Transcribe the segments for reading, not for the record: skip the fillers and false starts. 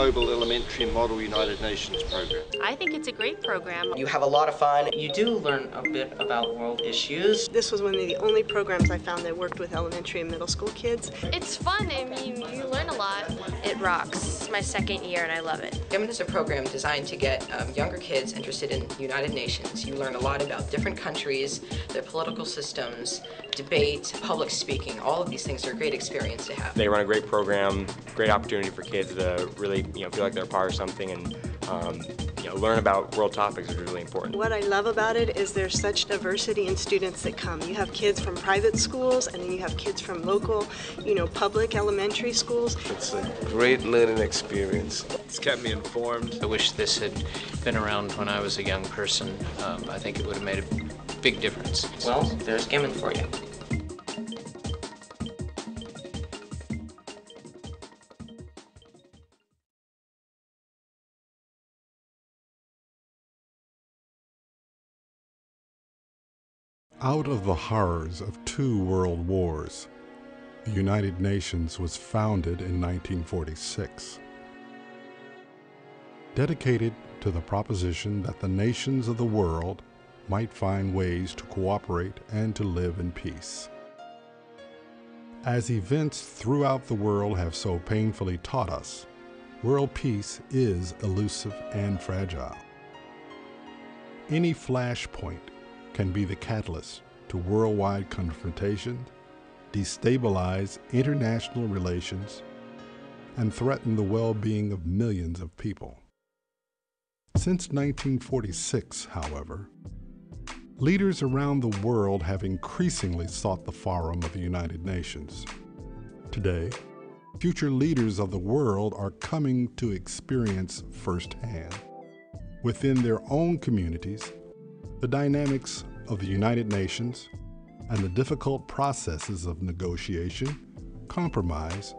Global Elementary Model United Nations program. I think it's a great program. You have a lot of fun. You do learn a bit about world issues. This was one of the only programs I found that worked with elementary and middle school kids. It's fun. I mean, you learn a lot. It rocks. It's my second year and I love it. GEMUN is a program designed to get younger kids interested in United Nations. You learn a lot about different countries, their political systems, debate, public speaking. All of these things are a great experience to have. They run a great program, great opportunity for kids to really feel like they're part of something and learn about world topics, which is really important. What I love about it is there's such diversity in students that come. You have kids from private schools, and then you have kids from local, public elementary schools. It's a great learning experience. It's kept me informed. I wish this had been around when I was a young person. I think it would have made a big difference. Well, there's GEMUN for you. Out of the horrors of 2 world wars, the United Nations was founded in 1946. Dedicated to the proposition that the nations of the world might find ways to cooperate and to live in peace. As events throughout the world have so painfully taught us, world peace is elusive and fragile. Any flashpoint can be the catalyst to worldwide confrontation, destabilize international relations, and threaten the well-being of millions of people. Since 1946, however, leaders around the world have increasingly sought the forum of the United Nations. Today, future leaders of the world are coming to experience firsthand, within their own communities, the dynamics of the United Nations and the difficult processes of negotiation, compromise,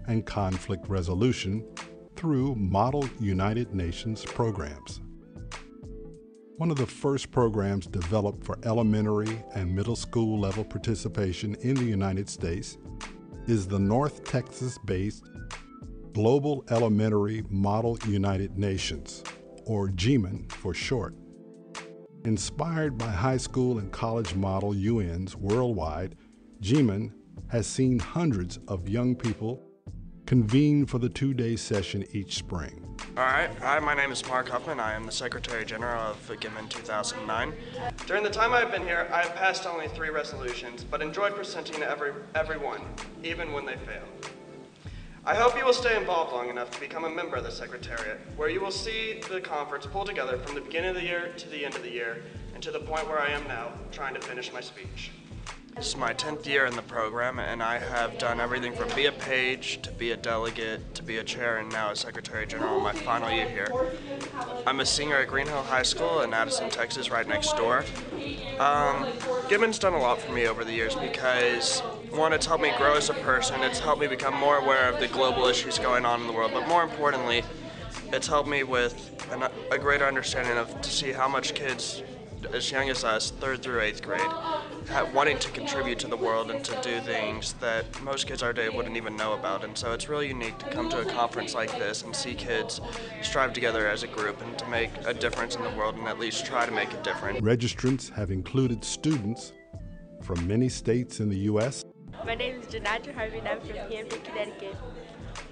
and conflict resolution through Model United Nations programs. One of the first programs developed for elementary and middle school level participation in the United States is the North Texas-based Global Elementary Model United Nations, or GEMUN for short. Inspired by high school and college model UNs worldwide, GEMUN has seen hundreds of young people convene for the 2-day session each spring. Hi, my name is Mark Huffman. I am the Secretary General of GEMUN 2009. During the time I've been here, I have passed only 3 resolutions, but enjoyed presenting every one, even when they fail. I hope you will stay involved long enough to become a member of the Secretariat, where you will see the conference pull together from the beginning of the year to the end of the year, and to the point where I am now, trying to finish my speech. This is my 10th year in the program, and I have done everything from be a page, to be a delegate, to be a chair, and now a Secretary General in my final year here. I'm a senior at Green Hill High School in Addison, Texas, right next door. GEMUN's done a lot for me over the years because, one, it's helped me grow as a person, it's helped me become more aware of the global issues going on in the world, but more importantly, it's helped me with a greater understanding to see how much kids as young as us, 3rd through 8th grade, wanting to contribute to the world and to do things that most kids our day wouldn't even know about. And so it's really unique to come to a conference like this and see kids strive together as a group and to make a difference in the world and at least try to make a difference. Registrants have included students from many states in the U.S. My name is Janatra Harvey and I'm from Hanford, Connecticut.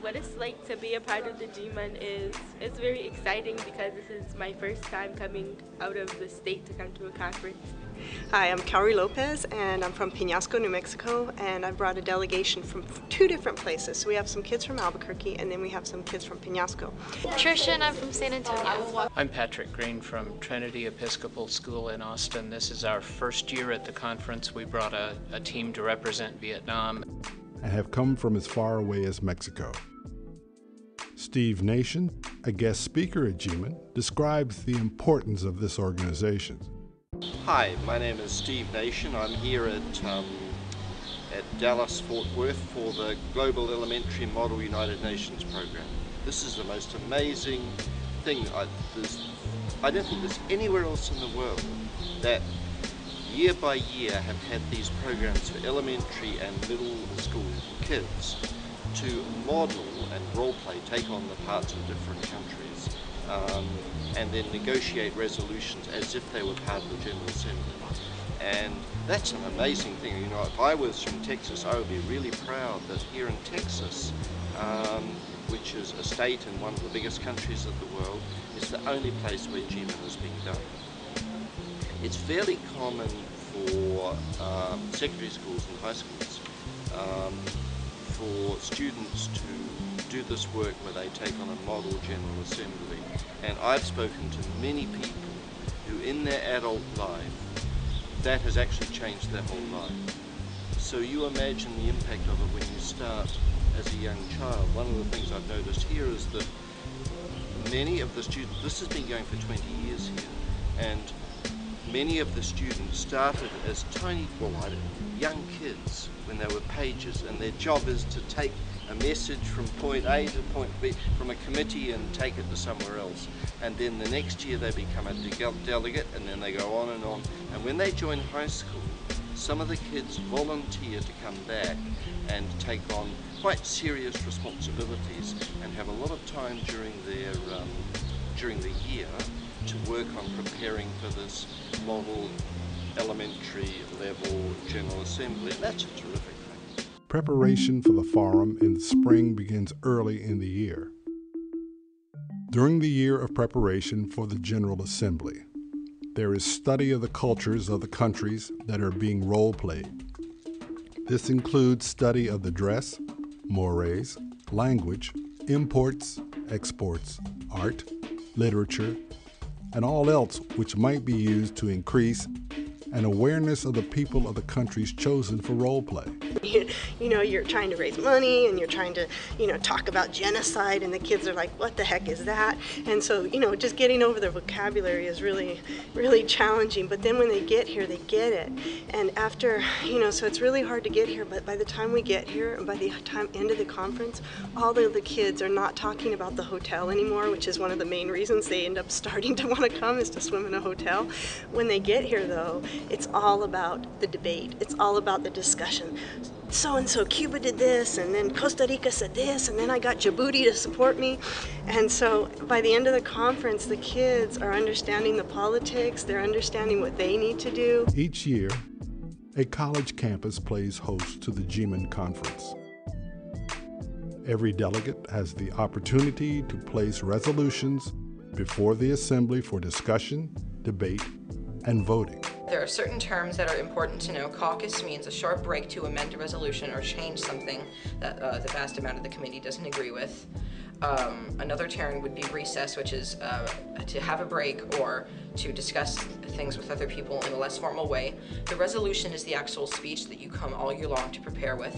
What it's like to be a part of the GEMUN is, it's very exciting because this is my first time coming out of the state to come to a conference. Hi, I'm Kaori Lopez and I'm from Penasco, New Mexico, and I brought a delegation from 2 different places. So we have some kids from Albuquerque and then we have some kids from Penasco. Tricia and I'm from San Antonio. I'm Patrick Green from Trinity Episcopal School in Austin. This is our first year at the conference. We brought a team to represent Vietnam. And have come from as far away as Mexico. Steve Nation, a guest speaker at GEMUN, describes the importance of this organization. Hi, my name is Steve Nation. I'm here at Dallas, Fort Worth for the Global Elementary Model United Nations program. This is the most amazing thing. I don't think there's anywhere else in the world that year by year have had these programs for elementary and middle school kids. to model and role play, take on the parts of different countries, and then negotiate resolutions as if they were part of the General Assembly. And that's an amazing thing. You know, if I was from Texas, I would be really proud that here in Texas, which is a state in one of the biggest countries of the world, is the only place where GEMUN is being done. It's fairly common for secondary schools and high schools for students to do this work where they take on a model General Assembly. And I've spoken to many people who in their adult life, that has actually changed their whole life. So you imagine the impact of it when you start as a young child. One of the things I've noticed here is that many of the students, this has been going for 20 years here, and many of the students started as tiny, young kids when they were pages, and their job is to take a message from point A to point B from a committee and take it to somewhere else. And then the next year they become a delegate, and then they go on. And when they join high school, some of the kids volunteer to come back and take on quite serious responsibilities and have a lot of time during the year to work on preparing for this model elementary level General Assembly. That's a terrific thing. Preparation for the forum in the spring begins early in the year. During the year of preparation for the General Assembly, there is study of the cultures of the countries that are being role-played. This includes study of the dress, mores, language, imports, exports, art, literature, and all else which might be used to increase an awareness of the people of the countries chosen for role play. You know, you're trying to raise money and you're trying to, talk about genocide, and the kids are like, what the heck is that? And so, just getting over their vocabulary is really, really challenging. But then when they get here, they get it. And after, so it's really hard to get here, but by the time we get here and by the time end of the conference, all of the kids are not talking about the hotel anymore, which is one of the main reasons they end up starting to want to come, is to swim in a hotel. When they get here, though, it's all about the debate. It's all about the discussion. So-and-so Cuba did this, and then Costa Rica said this, and then I got Djibouti to support me. And so by the end of the conference, the kids are understanding the politics, they're understanding what they need to do. Each year, a college campus plays host to the GEMUN conference. Every delegate has the opportunity to place resolutions before the assembly for discussion, debate, and voting. There are certain terms that are important to know. Caucus means a short break to amend a resolution or change something that the vast amount of the committee doesn't agree with. Another term would be recess, which is to have a break or to discuss things with other people in a less formal way. The resolution is the actual speech that you come all year long to prepare with.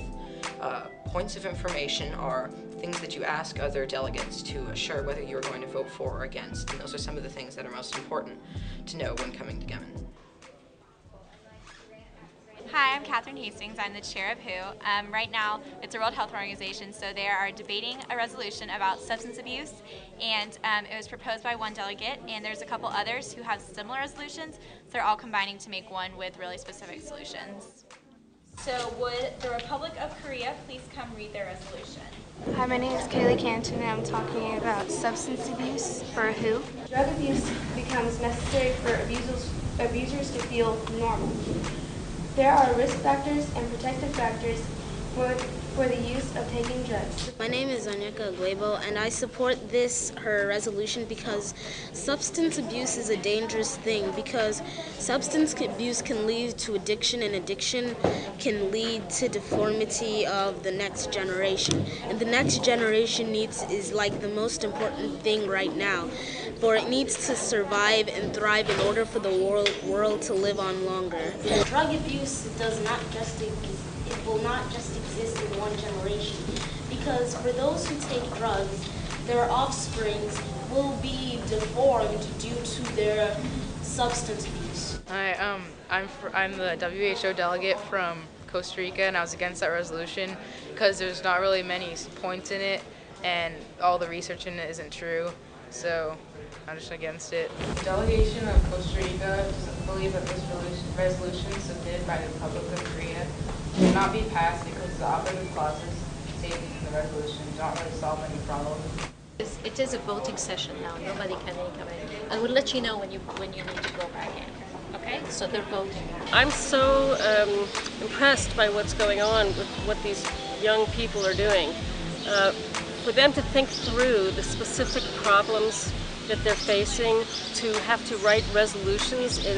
Points of information are things that you ask other delegates to assure whether you're going to vote for or against, and those are some of the things that are most important to know when coming to GEMUN. Hi, I'm Catherine Hastings. I'm the chair of WHO. Right now, it's a World Health Organization, so they are debating a resolution about substance abuse, and it was proposed by one delegate, and there's a couple others who have similar resolutions, so they're all combining to make one with really specific solutions. So would the Republic of Korea please come read their resolution? Hi, my name is Kaylee Canton, and I'm talking about substance abuse for WHO. Drug abuse becomes necessary for abusers to feel normal. There are risk factors and protective factors for the use of taking drugs. My name is Onyeka Agwebo, and I support her resolution because substance abuse is a dangerous thing, because substance abuse can lead to addiction, and addiction can lead to deformity of the next generation. And the next generation is like the most important thing right now, for it needs to survive and thrive in order for the world to live on longer. Drug abuse will not just exist in one generation, because for those who take drugs, their offsprings will be deformed due to their substance abuse. Hi, I'm the WHO delegate from Costa Rica, and I was against that resolution because there's not really many points in it, and all the research in it isn't true, so I'm just against it. The delegation of Costa Rica believes that this resolution submitted by the Republic of Korea cannot be passed because of the operative clauses stated in the resolution don't really solve any problems. It is a voting session now. Nobody can come in. And we'll let you know when you need to go back in. Okay? So they're voting. I'm so impressed by what's going on with what these young people are doing. For them to think through the specific problems that they're facing, to have to write resolutions in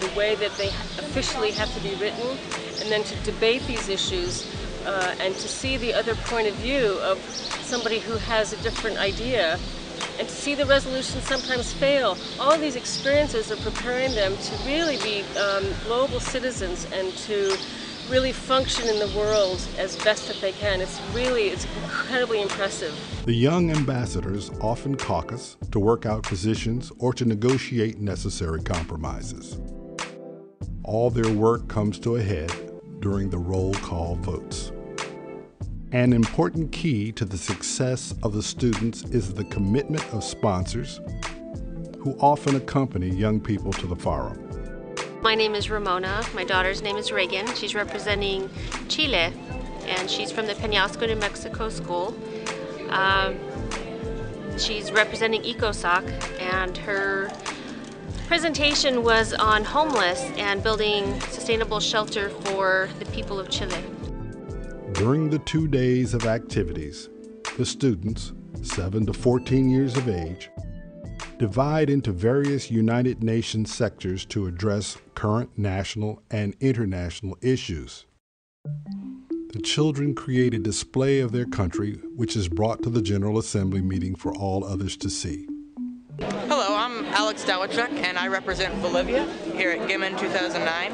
the way that they officially have to be written, and then to debate these issues and to see the other point of view of somebody who has a different idea, and to see the resolutions sometimes fail. All of these experiences are preparing them to really be global citizens and to really function in the world as best that they can. It's incredibly impressive. The young ambassadors often caucus to work out positions or to negotiate necessary compromises. All their work comes to a head during the roll call votes. An important key to the success of the students is the commitment of sponsors who often accompany young people to the forum. My name is Ramona. My daughter's name is Reagan. She's representing Chile, and she's from the Peñasco, New Mexico school. She's representing ECOSOC, and her presentation was on homeless and building sustainable shelter for the people of Chile. During the 2 days of activities, the students, 7 to 14 years of age, divide into various United Nations sectors to address current national and international issues. The children create a display of their country, which is brought to the General Assembly meeting for all others to see. Hello, I'm Alex Dawachuk, and I represent Bolivia here at GEMUN 2009.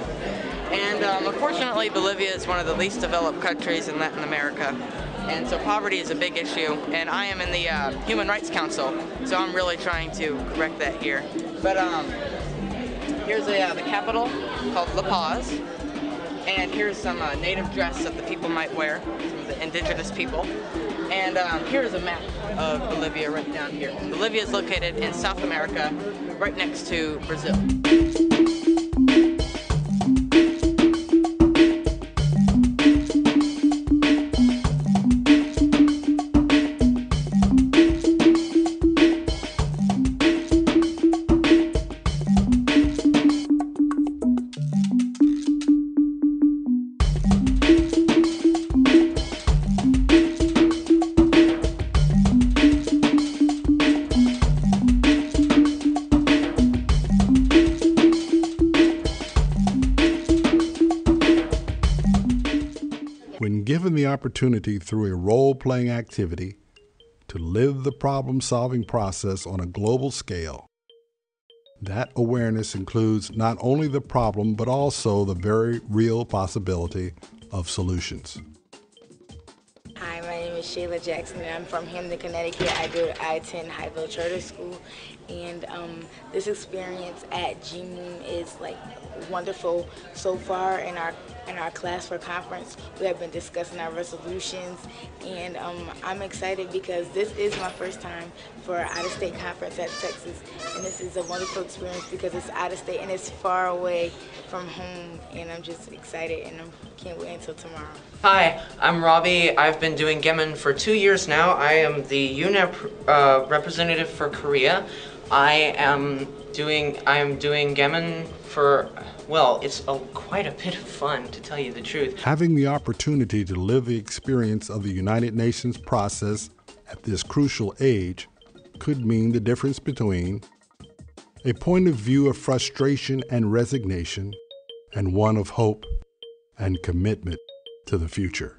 And unfortunately, Bolivia is one of the least developed countries in Latin America. And so poverty is a big issue, and I am in the Human Rights Council, so I'm really trying to correct that here. But here's the capital called La Paz, and here's some native dress that the people might wear, some of the indigenous people. And here's a map of Bolivia right down here. Bolivia is located in South America, right next to Brazil. When given the opportunity through a role-playing activity to live the problem-solving process on a global scale, that awareness includes not only the problem but also the very real possibility of solutions. Hi, my name is Sheila Jackson, and I'm from Hamden, Connecticut. I attend Highville Charter School, and this experience at GEMUN is wonderful so far. In our class for conference, we have been discussing our resolutions, and I'm excited because this is my first time for an out-of-state conference at Texas, and this is a wonderful experience because it's out-of-state and it's far away from home, and I'm just excited, and I can't wait until tomorrow. Hi, I'm Robbie. I've been doing GEMUN for 2 years now. I am the UNEP representative for Korea. I am doing GEMUN for, well, it's quite a bit of fun, to tell you the truth. Having the opportunity to live the experience of the United Nations process at this crucial age could mean the difference between a point of view of frustration and resignation and one of hope and commitment to the future.